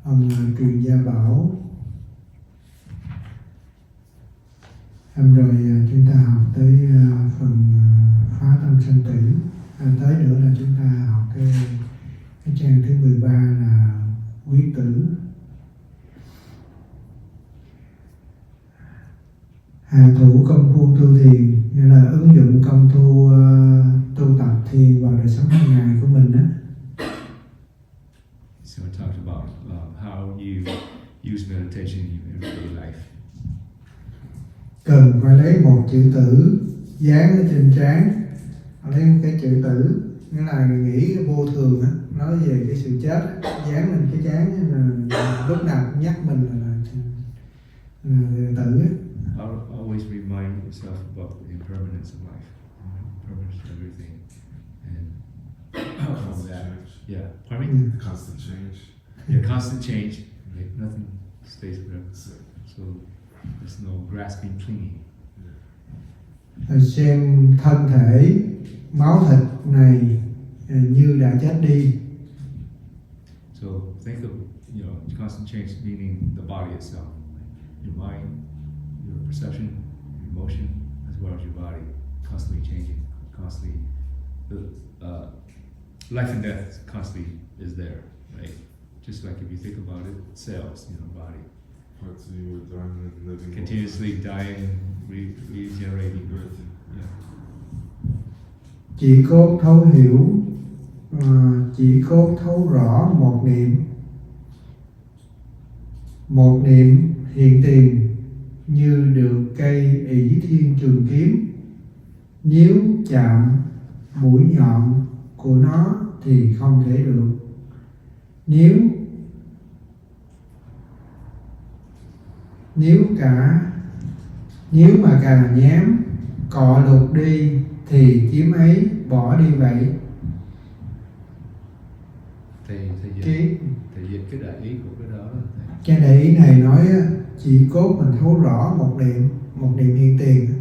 ông truyền gia bảo. Hôm rồi chúng ta học tới phần phá tâm sanh tử. Tới nữa là chúng ta học cái trang thứ 13 là quyết tử. Hạ thủ công phu tu thiền, nghĩa là ứng dụng công phu tu tập thiền vào đời sống hàng ngày của mình đó. So I talked about how you use meditation in your everyday life. Cần phải lấy một chữ tử dán ở trên trán, lấy một cái chữ tử, nghĩa là nghĩ vô thường á, nói về cái sự chết á, dán lên cái trán là lúc nào cũng nhắc mình là tử á. Always remind yourself about the impermanence of life, impermanence of everything, and all that. Yeah, pardon me? Constant change. Yeah, constant change. Like nothing stays forever. So there's no grasping, clinging. Rồi xem thân thể, máu thịt này như đã chết đi. So think of, constant change meaning the body itself, your mind, your perception, your emotion, as well as your body, constantly changing, constantly. The life and death constantly is there, right? Just like if you think about it, cells in our body. Parts of you are dying and living. Continuously dying, regenerating. Yeah. Chỉ cốt thấu hiểu, chỉ cốt thấu rõ một niệm hiện tiền như được cây ỷ thiên trường kiếm, nếu chạm mũi nhọn của nó thì không thể được. Nếu mà cà nhám cọ lục đi thì kiếm ấy bỏ đi vậy. Thầy dịch cái đại ý của cái đó. Cái đại ý này nói chỉ cốt mình thấu rõ một niệm hiện tiền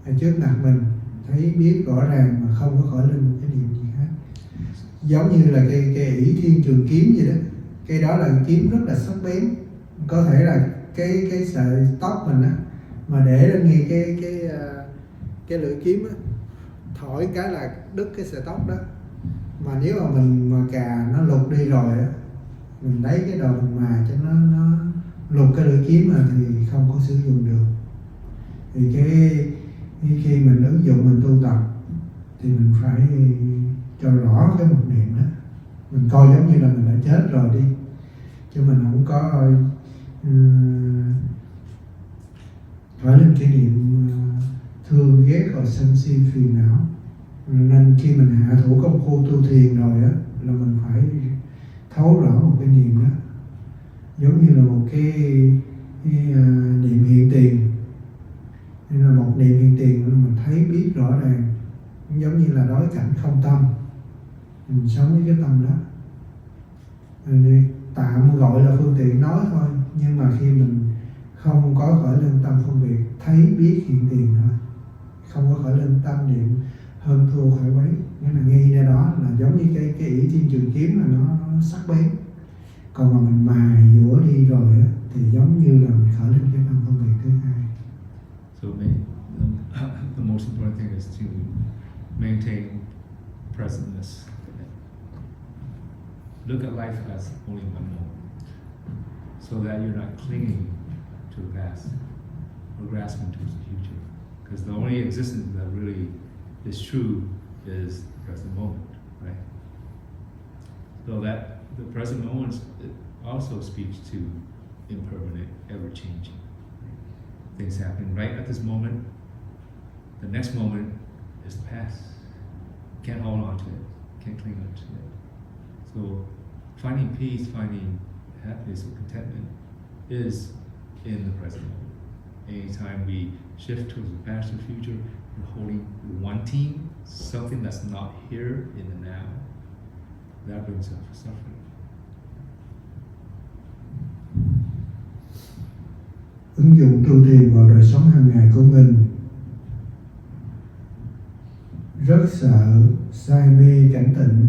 ở trước mặt mình, thấy biết rõ ràng mà không có khởi lên một cái niệm gì hết. Giống như là cây ỷ thiên trường kiếm vậy đó. Cây đó là kiếm rất là sắc bén, có thể là cái sợi tóc mình á mà để lên ngay cái lưỡi kiếm á, thổi cái là đứt cái sợi tóc đó. Mà nếu mà mình mà cà nó lục đi rồi á, mình lấy cái đầu mình mài cho nó lục cái lưỡi kiếm mà thì không có sử dụng được. Thì khi mình ứng dụng mình tu tập thì mình phải cho rõ cái một niệm đó, mình coi giống như là mình đã chết rồi đi, chứ mình không có phải lên cái niệm thương ghét rồi sân si phiền não. Nên khi mình hạ thủ công phu tu thiền rồi á là mình phải thấu rõ một cái niệm đó, giống như là một cái niệm hiện tiền, nên là một niệm hiện tiền mình thấy biết rõ ràng, giống như là đối cảnh không tâm, mình sống với cái tâm đó. Tạm gọi là phương tiện nói thôi, nhưng mà khi mình không có khởi lên tâm phân biệt, thấy biết hiện tiền thôi, không có khởi lên tâm niệm hơn thua khỏi quấy, nghĩa là ngay ra đó là giống như cái ỷ thiên trường kiếm là nó sắc bén. Còn mà mình mài dũa đi rồi á, thì giống như là mình khởi lên cái tâm phân biệt thứ hai. So the most important thing is to maintain presentness. Look at life as only one moment, so that you're not clinging to the past or grasping towards the future. Because the only existence that really is true is the present moment, right? So that the present moment also speaks to impermanent, ever-changing. Things happening right at this moment. The next moment is the past. Can't hold on to it. Can't cling on to it. So finding peace, finding happiness or contentment is in the present moment. Anytime we shift towards the past or future, we're wanting something that's not here in the now. That brings us suffering. Ứng dụng tu thiền vào đời sống hàng ngày của mình. Rất sợ say mê cảnh tịnh,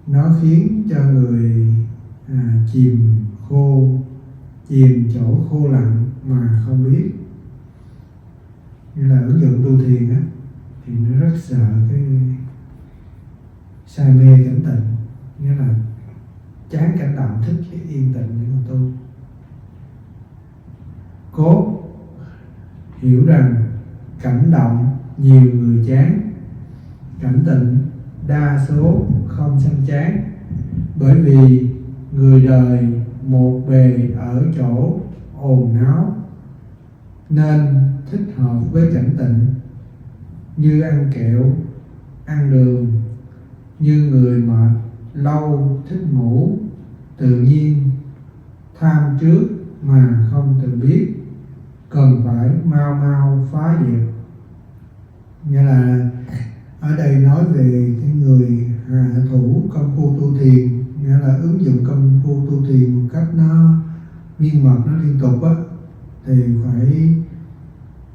nó khiến cho người chìm chỗ khô lặng mà không biết. Như là ứng dụng tu thiền á, thì nó rất sợ cái say mê cảnh tịnh, nghĩa là chán cảnh động, thích cái yên tĩnh để mà tu. Cốt hiểu rằng cảnh động nhiều người chán, cảnh tịnh đa số không sanh chán, bởi vì người đời một bề ở chỗ ồn náo nên thích hợp với cảnh tịnh, như ăn kẹo, ăn đường, như người mệt lâu thích ngủ, tự nhiên tham trước mà không tự biết, cần phải mau mau phá diệt. Nghĩa là ở đây nói về cái người hạ thủ công phu tu thiền, nghĩa là ứng dụng công phu tu thiền một cách nó miên mật, nó liên tục á, thì phải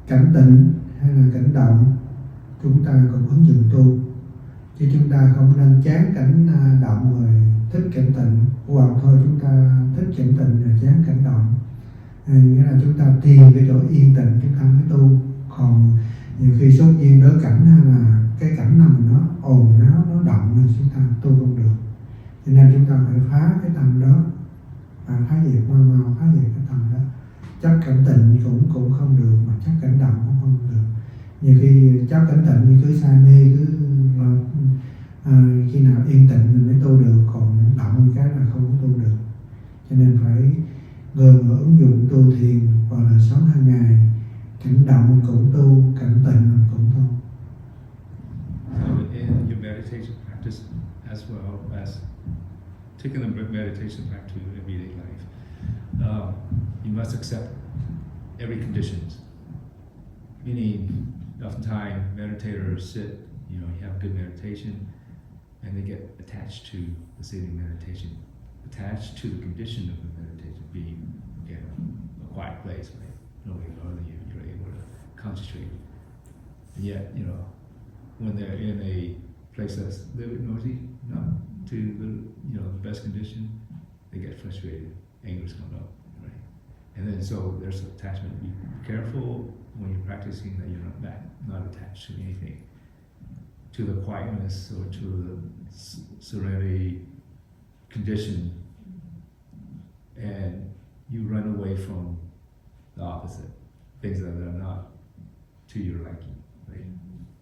cảnh tịnh hay là cảnh động chúng ta cũng ứng dụng tu, chứ chúng ta không nên chán cảnh động rồi thích cảnh tịnh, hoặc thôi chúng ta thích cảnh tịnh rồi chán cảnh động. Nghĩa là chúng ta tìm cái chỗ yên tĩnh chúng ta mới tu. Còn nhiều khi sốt nhiên đối cảnh hay là cái cảnh nào mà nó ồn náo, nó động thì chúng ta tu không được. Cho nên chúng ta phải phá cái tâm đó, và phá diệt mau phá diệt cái tâm đó. Chấp cảnh tịnh cũng không được, mà chấp cảnh động cũng không được. Nhiều khi chấp cảnh tịnh như cứ say mê, cứ khi nào yên tĩnh mình mới tu được, còn động cái là không có tu được. Cho nên phải người mà ứng dụng tu thiền hoặc là sống hàng ngày, cảnh động cũng tu, cảnh tịnh cũng tu. So in your meditation practice, as well as taking the meditation back to everyday life, you must accept every conditions. Meaning, oftentimes meditators sit, you have good meditation, and they get attached to the sitting meditation, attached to the condition of the meditation, being again a quiet place, right? Nobody bothering you, you're able to concentrate. And yet, when they're in a place that's a little bit noisy, not to the best condition, they get frustrated, anger's come up, right? And then so there's attachment. Be careful when you're practicing that you're not attached to anything, to the quietness or to the serenity condition, and you run away from the opposite, things that are not to your liking, right?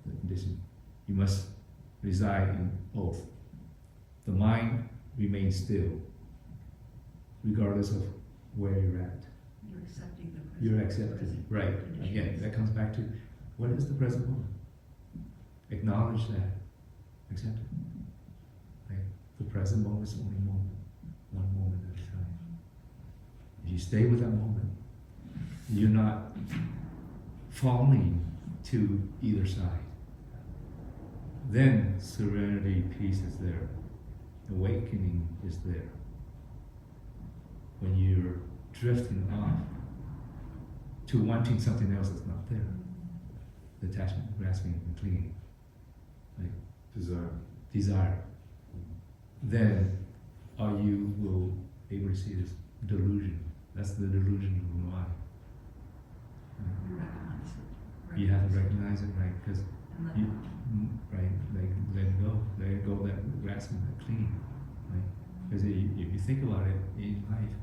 The condition. You must reside in both. The mind remains still, regardless of where you're at. You're accepting the present. You're accepting, right. Again, that comes back to, what is the present moment? Acknowledge that. Accept it. Right? The present moment is only moment. One moment at a time. If you stay with that moment, you're not falling to either side. Then serenity, peace is there. Awakening is there. When you're drifting off to wanting something else that's not there, the attachment, grasping, and clinging, like desire, then you will able to see this delusion. That's the delusion of the mind. You recognize it. You have to recognize it, right? Because And let you, it go. right, let it go, that grasping, that clinging, right? Because if you think about it in life,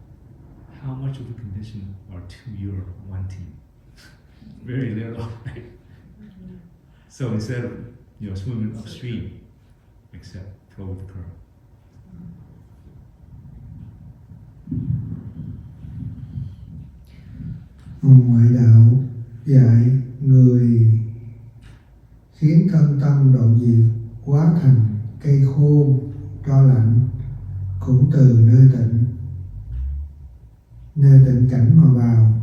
how much of the condition are to your wanting? Very little, right? So instead of swimming upstream, accept, flow with the current. Ngoại đạo dạy người khiến thân tâm đoạn diệt hóa thành cây khô tro lạnh, cũng từ nơi tịnh cảnh mà vào.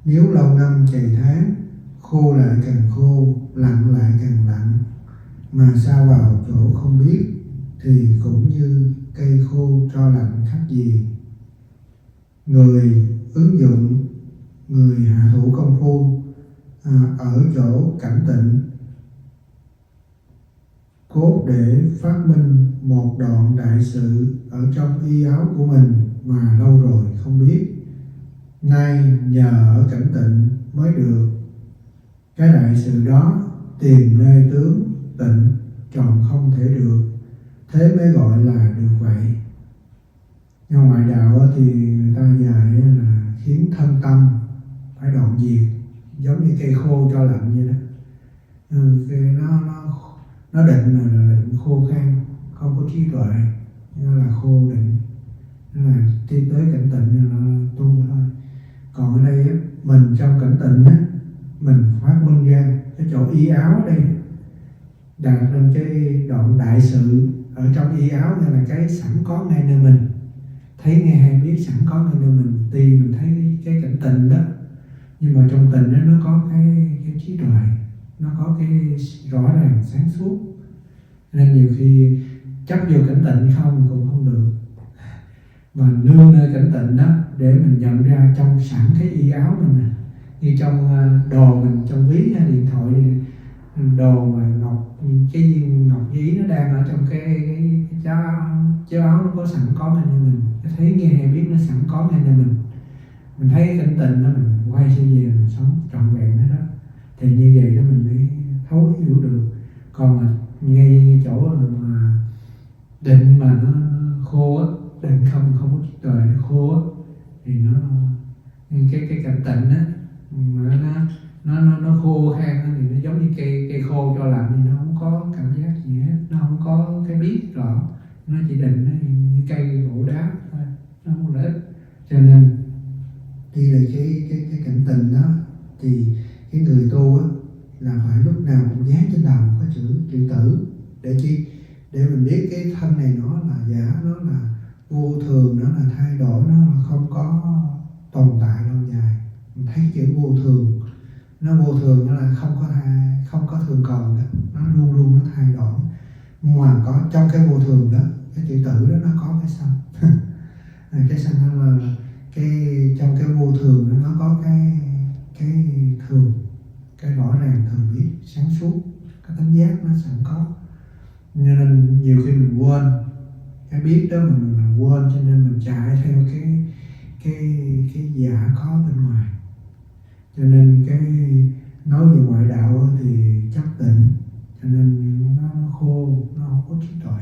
Nếu lâu năm chày tháng, khô lại càng khô, lạnh lại càng lạnh, mà sao vào chỗ không biết, thì cũng như cây khô tro lạnh khác gì. Người ứng dụng, người hạ thủ công phu ở chỗ cảnh tịnh, cốt để phát minh một đoạn đại sự ở trong y áo của mình mà lâu rồi không biết. Nay nhờ ở cảnh tịnh mới được cái đại sự đó, tìm nơi tướng tịnh tròn không thể được, thế mới gọi là được vậy. Nhưng ngoại đạo thì người ta dạy là khiến thân tâm phải đoạn diệt, giống như cây khô cho lạnh vậy đó. Nó định là định khô khan, không có trí tuệ, nó là khô định, nó là tiến tới cảnh tịnh là nó tu thôi. Còn ở đây á, mình trong cảnh tịnh á, mình phát minh ra cái chỗ y áo ở đây, đạt lên cái đoạn đại sự ở trong y áo, này là cái sẵn có ngay nơi mình, thấy nghe hay biết sẵn có ngay nơi mình. Tuy mình thấy cái cảnh tịnh đó, nhưng mà trong tịnh đó nó có cái trí tuệ, nó có cái rõ ràng sáng suốt, nên nhiều khi chấp vô cảnh tịnh không cũng không được, mà nương nơi cảnh tịnh đó để mình nhận ra trong sẵn cái y áo mình nè, như trong đồ mình, trong ví hay điện thoại, đồ mà ngọc, cái viên ngọc giấy nó đang ở trong cái chiếc áo nó có sẵn có ngay nơi mình, cái thấy nghe hay biết nó sẵn có ngay nơi mình. Mình thấy cái cảnh tịnh đó mình quay trở về mình sống trọn vẹn đó, thì như vậy đó mình mới thấu hiểu được. Còn mà ngay chỗ mà định mà nó khô á, định không có trí tuệ, nó khô á, thì nó cái cảnh tịnh á, nó khô khan á, thì nó giống như cây khô cho lạnh, thì nó không có cảm giác gì hết, nó không có cái biết rõ, nó chỉ định nó như cây gỗ đá thôi, nó không có lợi ích. Cho nên đi là cái cảnh tịnh đó, thì cái người tu á là phải lúc nào cũng dán trên đầu có chữ tử, để chi? Để mình biết cái thân này nó là giả, nó là vô thường, nó là thay đổi, nó là không có tồn tại lâu dài. Mình thấy chữ vô thường, nó vô thường, nó là không có thường còn đó, nó luôn luôn nó thay đổi. Mà có trong cái vô thường đó, cái chữ tử đó nó có cái sanh. Cái sanh nó là trong cái vô thường nó có cái thường, cái rõ ràng thường biết sáng suốt, cái tánh giác nó sẵn có. Nên nhiều khi mình quên cái biết đó, mình quên, cho nên mình chạy theo cái giả khó bên ngoài. Cho nên cái nói về ngoại đạo thì chấp tịnh, cho nên nó khô, nó không có trí tuệ.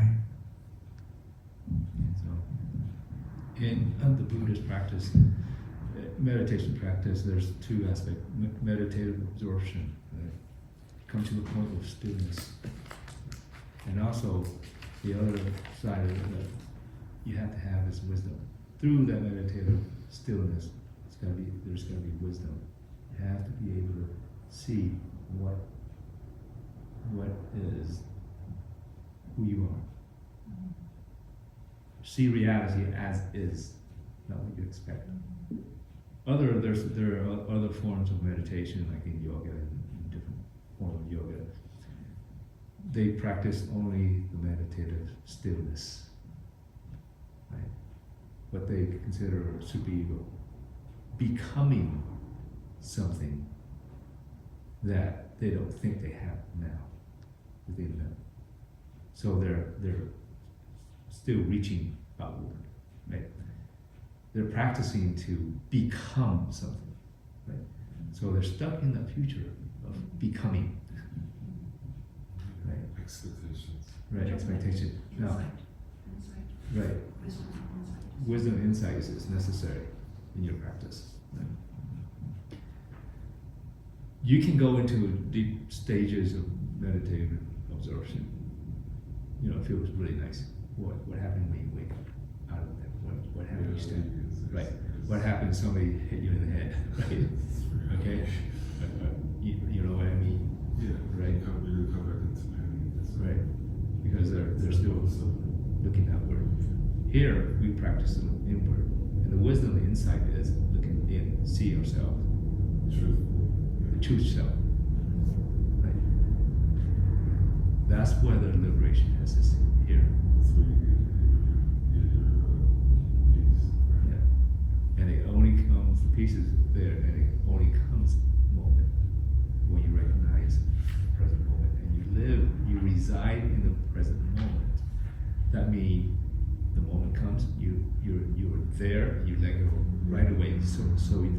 In the Buddhist practice, meditation practice, there's two aspects: meditative absorption, come to the point of stillness, and also the other side of it that you have to have is wisdom. Through that meditative stillness, there's got to be wisdom. You have to be able to see what is who you are. See reality as is, not what you expect. There are other forms of meditation, like in yoga and different forms of yoga. They practice only the meditative stillness, right? What they consider super-ego, becoming something that they don't think they have now within them. So they're still reaching outward, right? They're practicing to become something, right? So they're stuck in the future of becoming, right? Expectations. Right, expectation. Now, Insight. right, wisdom and insight is necessary in your practice. Right? You can go into deep stages of meditative absorption. You know, it feels really nice. What happened when you wake up out of that? What happened when you stand? Right. What happened? Somebody hit you in the head. Right. Okay. You know what I mean? Yeah. Right. You can't really come back into pain. Right. Because they're still looking outward. Here we practice the inward, and the wisdom, the insight is looking in, see yourself. Truth. The truth self. Right. That's where the liberation is here. That's where you get your peace. Right? Yeah. And it only comes, the peace is there, and it only comes moment when you recognize the present moment, and you reside in the present moment. That means the moment comes, you're there, you let go right away, so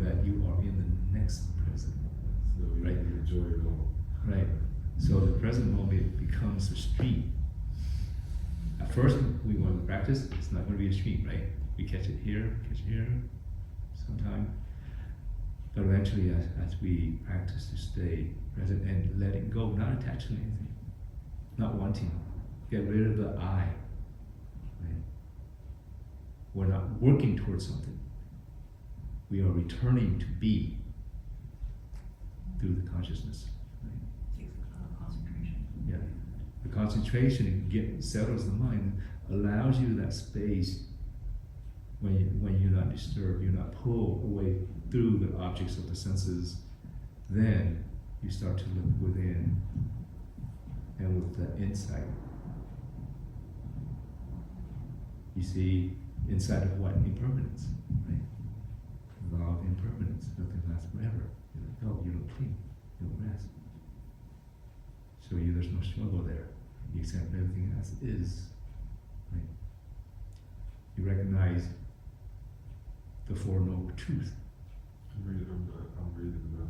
that you are in the next present moment. So you Right. enjoy it all. Right. So the present moment becomes a stream. At first, we want to practice, it's not going to be a stream, right? We catch it here, sometime. But eventually, as we practice to stay present and let it go, not attached to anything, not wanting, get rid of the I. Right? We're not working towards something. We are returning to be through the consciousness. Right? Takes a lot of concentration. Yeah. The concentration settles the mind, allows you that space when you're not disturbed, you're not pulled away through the objects of the senses. Then you start to look within, and with the insight, you see inside of what? Impermanence, right? Law of impermanence, nothing lasts forever. You let go, you don't cling, you don't rest. So there's no struggle there. You accept everything as is. Right? You recognize the Four Noble Truths. I'm reading about.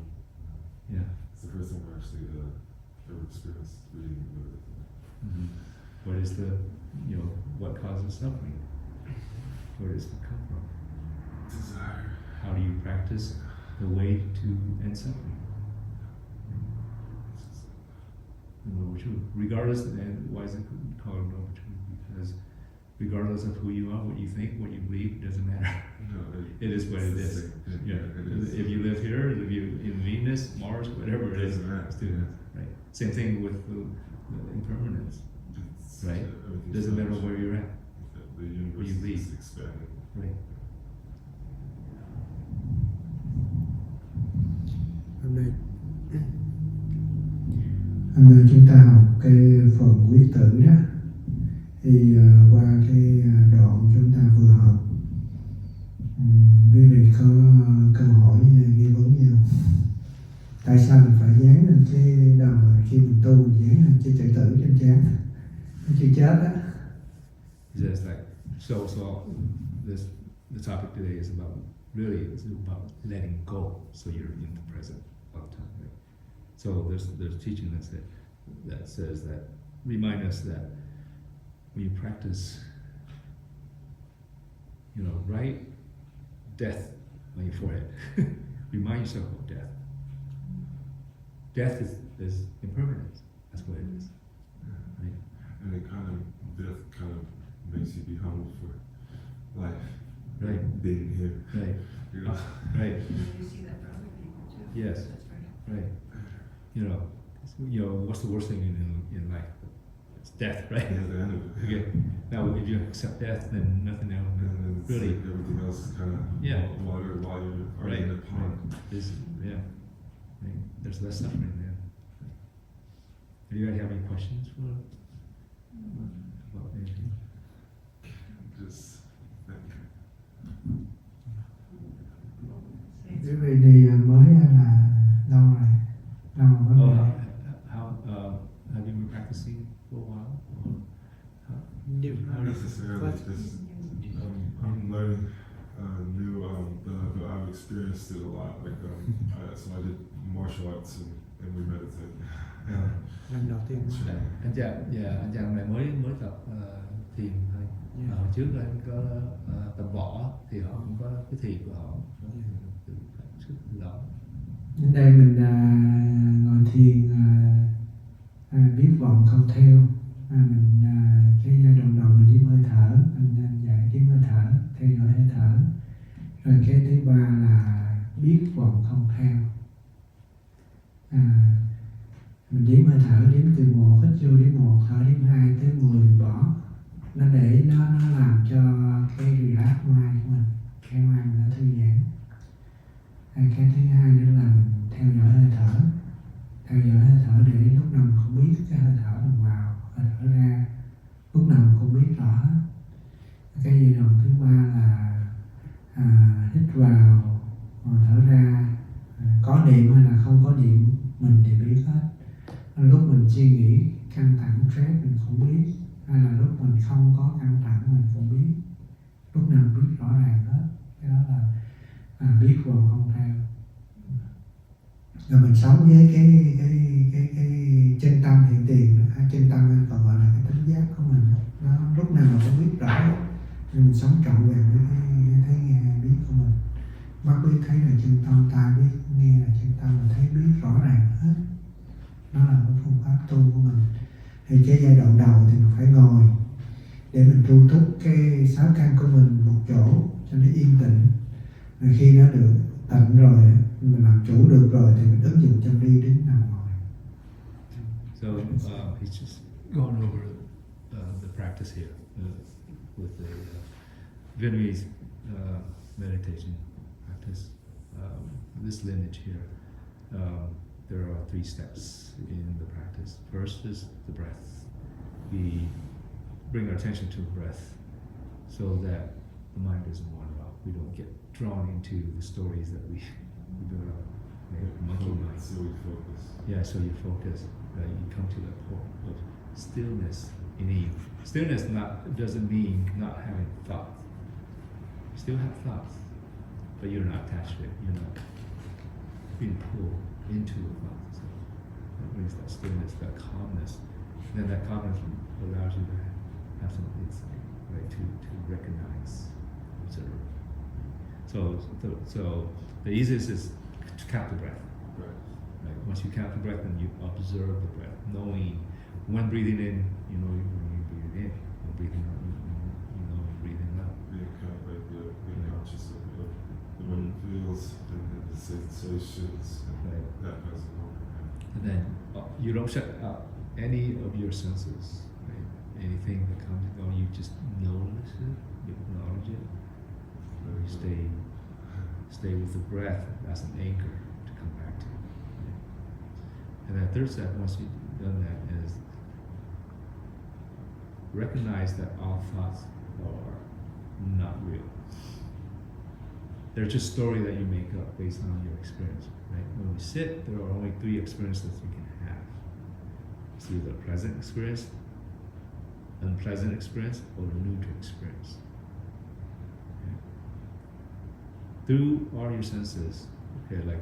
Yeah. It's the first time I actually ever experienced reading about it. Mm-hmm. What is what causes suffering? Where does it come from? Desire. How do you practice the way to end suffering? The Noble Truth. Regardless, and why is it called Noble Truth? Because regardless of who you are, what you think, what you believe, it doesn't matter. No, It is what it is. Yeah. It is. If you live here, if you in Venus, Mars, whatever it is, Doesn't matter. still, right? Same thing with the impermanence. It's, Right. everything's Doesn't matter changed. where you're at. The universe you leave. is expanding. Right. Hôm nay chúng ta học cái phần quyết tử đó, thì qua cái đoạn chúng ta vừa học, quý vị có câu hỏi nghi vấn gì không? Tại sao mình phải dán lên cái đầu khi mình tu, mình dán lên cái chữ tử trên trán, cái chữ chết á? Just like so the topic today is about letting go, so you're in the present all the time. Right? So there's teaching that says that remind us that when you practice, write death on your forehead. Remind yourself of death. Death is impermanence. That's what it is. Right? And it death kind of makes you be humble for life. Right. Being here. Right. You know? Right. You see that for other people too. Yes. That's very helpful. Right. What's the worst thing in life? It's death, right? Yeah, the end of it. Okay. Now, if you accept death, then nothing else. And then it's Really. like everything else is kind of Yeah. water while you're Right. in the pond. Yeah. Right. There's less suffering there. Do you guys have any questions about anything? Just Quý vị đi mới là lâu rồi? Lâu rồi mới Oh, về? how have you been practicing for a while? Or not necessarily. Just I'm learning new, but I've experienced it a lot. Like so I did martial arts and we meditate. Lần đầu tiên mới. anh chàng này mới tập thiền thôi. Hồi trước là anh có tập võ thì họ cũng có cái thiền của họ. Sức rõ. Đến đây mình ngồi thiền, biết vọng không theo, mình cái giai đoạn đầu mình đếm hơi thở, anh dạy đếm hơi thở, theo dõi hơi thở, rồi cái thứ ba là biết vọng không theo. Mình đếm hơi thở, đếm từ 1, hít vô đếm 1, thở đếm 2 tới 10 mình bỏ, nó để nó làm cho cái relax mind của mình, cái mind nó thư giãn. Cái thứ hai nữa là mình theo dõi hơi thở để lúc nào mình cũng biết cái hơi thở mình vào, hơi thở ra, lúc nào mình cũng biết rõ. Cái giai đoạn thứ ba là hít vào, thở ra, có niệm hay là không có niệm mình thì biết hết. Lúc mình suy nghĩ căng thẳng stress mình cũng biết, hay là lúc mình không có căng thẳng mình cũng biết, lúc nào biết rõ ràng hết. Cái đó là biết rồi không theo. Rồi mình sống với cái chân tâm hiện tiền đó. Chân tâm anh còn gọi là cái tính giác của mình đó. Nó lúc nào mình cũng biết rõ, nên mình sống trọn vẹn với cái thấy nghe biết của mình. Mắt biết thấy là chân tâm, tai biết nghe là chân tâm, mình thấy biết rõ ràng hết. Đó là cái phương pháp tu của mình. Thì cái giai đoạn đầu thì mình phải ngồi để mình thu thúc cái sáu căn của mình một chỗ cho nó yên tĩnh. Rồi khi nó được tịnh rồi, mình làm chủ được rồi thì mình ứng dụng trong đi đứng nằm ngồi. So he's just going over the practice here with the Vietnamese meditation practice. This lineage here, there are 3 steps in the practice. First is the breath. We bring our attention to the breath so that the mind doesn't wander off. We don't get drawn into the stories that we develop. Monkey mind. So we focus. Yeah, so you focus. You come to that point of stillness in you. Stillness doesn't mean not having thoughts. You still have thoughts, but you're not attached to it. You're not being pulled into the thoughts. So that brings that stillness, that calmness. And then that calmness allows you to have some insight, right? To recognize, observe. So the easiest is to count the breath. Right. Right? Once you count the breath, then you observe the breath, knowing when breathing in, you know when you're breathing in. When breathing out, you know you're breathing out. Being conscious of the way it feels and the sensations and Right. that kind of thing. And then you don't shut out any of your senses. Right? Anything that comes and goes, you just notice it, you acknowledge it. You stay with the breath as an anchor to come back to. Right? And that third step, once you've done that, is recognize that all thoughts are not real. They're just story that you make up based on your experience. Right? When we sit, there are only 3 experiences we can have. It's either a pleasant experience, unpleasant experience, or a neutral experience. Okay? Through all your senses, okay, like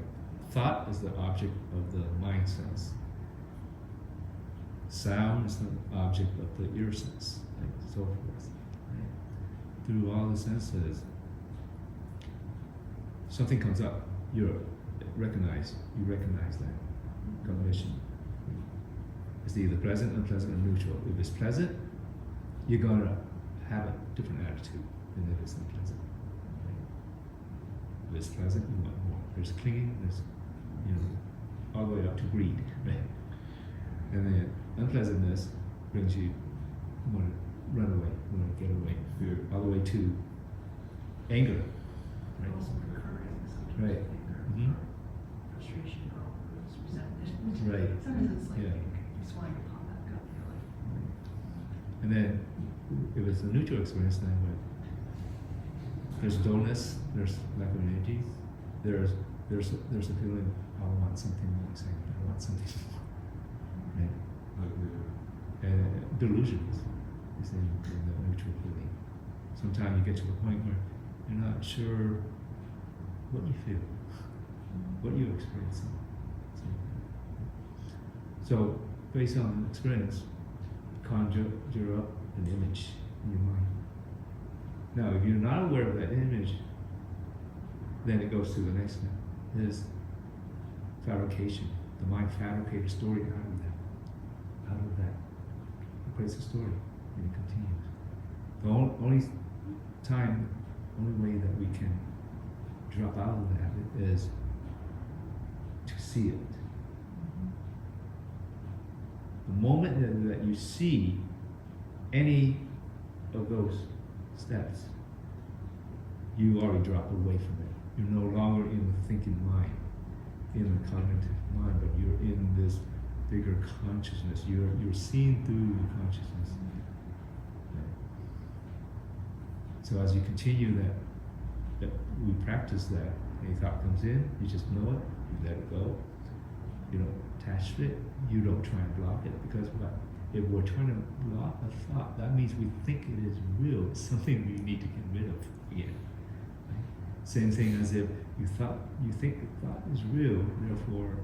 thought is the object of the mind sense. Sound is the object of the ear sense, like so forth. Right? Through all the senses, something comes up, you recognize that cognition. It's either pleasant, unpleasant, or neutral. If it's pleasant, you're gonna have a different attitude than if it's unpleasant. Right? If it's pleasant, you want more. There's clinging, there's all the way up to greed, right? And then unpleasantness brings you want to run away, want to get away, Fear. all the way to anger, right? Also recurring, sometimes Right. anger, Mhm. frustration, or resentment. Right. Sometimes it's like Yeah. just wanting to pop that gut feeling. And then, if it's a neutral experience, then there's dullness, there's lack of energy, there's a feeling I want something more, I want something more, right? And delusions is in the neutral feeling. Sometimes you get to the point where you're not sure what you feel, what you're experiencing. So based on experience, conjure up an image in your mind. Now, if you're not aware of that image, then it goes to the next step, is fabrication. The mind fabricates a story out of that. It creates a story, and it continues. The only way that we can drop out of that is to see it. The moment that you see any of those steps, you already drop away from it. You're no longer in the thinking mind, in the cognitive mind, but you're in this bigger consciousness. You're seeing through the consciousness. Right? So as you continue that we practice that, any thought comes in, you just know it, you let it go. You don't attach to it, you don't try and block it, because what? if we're trying to block a thought, that means we think it is real. It's something we need to get rid of again. Right? Same thing as if you think the thought is real, therefore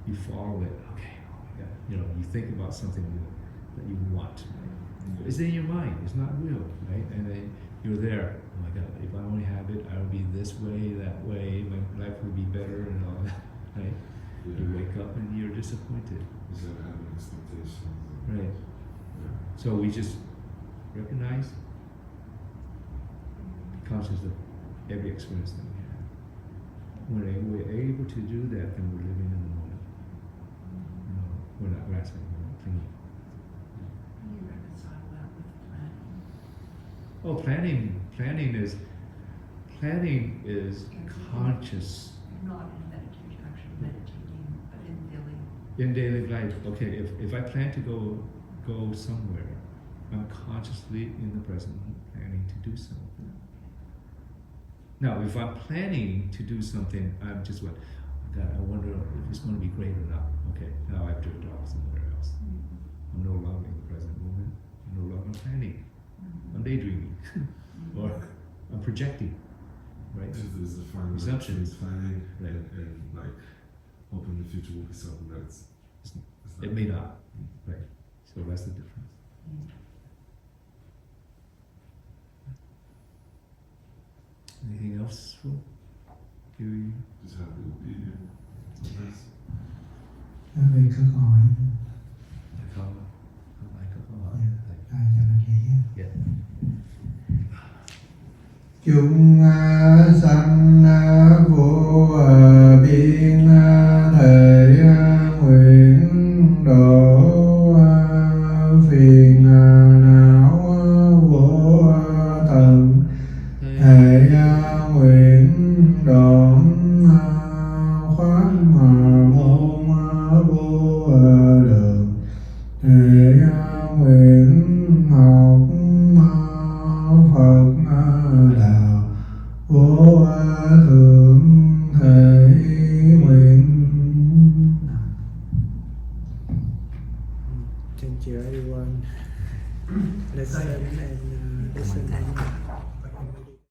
you follow it. Okay, oh my God. You know, you think about something that you want. Right? It's in your mind. It's not real, right? And then you're there. Oh my God! If I only have it, I will be this way, that way. My life will be better, and all that. Right? Yeah. You wake up and you're disappointed. Instead of having expectations. Right. Yeah. So we just recognize, be conscious of every experience that we have. When we're able to do that, then we're living in the moment. You know, we're not grasping, we're not clinging. How do you reconcile that with planning? Oh, planning is conscious Not in meditation, actually meditating, but in daily. in daily life. Okay, if I plan to go somewhere, I'm consciously in the present moment planning to do something. Now, if I'm planning to do something, I'm just like, oh God, I wonder if it's going to be great or not. Okay, now I have to adopt somewhere else. I'm no longer in the present moment. I'm no longer planning. I'm daydreaming, or I'm projecting, right? There's a fine line Assumptions. between planning Right. and like hoping the future will be something that's it's not. It may not, right? So that's the difference. Anything else? Phil? Do you? Just happy to be here. Sometimes. Các vị có câu hỏi Không ai có câu hỏi. ai cho nó nghĩ Yeah. chúng sanh vô biên thể nguyện độ phiền não vô tận hệ nguyện đoạn khoát môn vô lượng hệ nguyện học Phật đạo vô thượng thể nguyện. Thank you everyone. Listen and listen.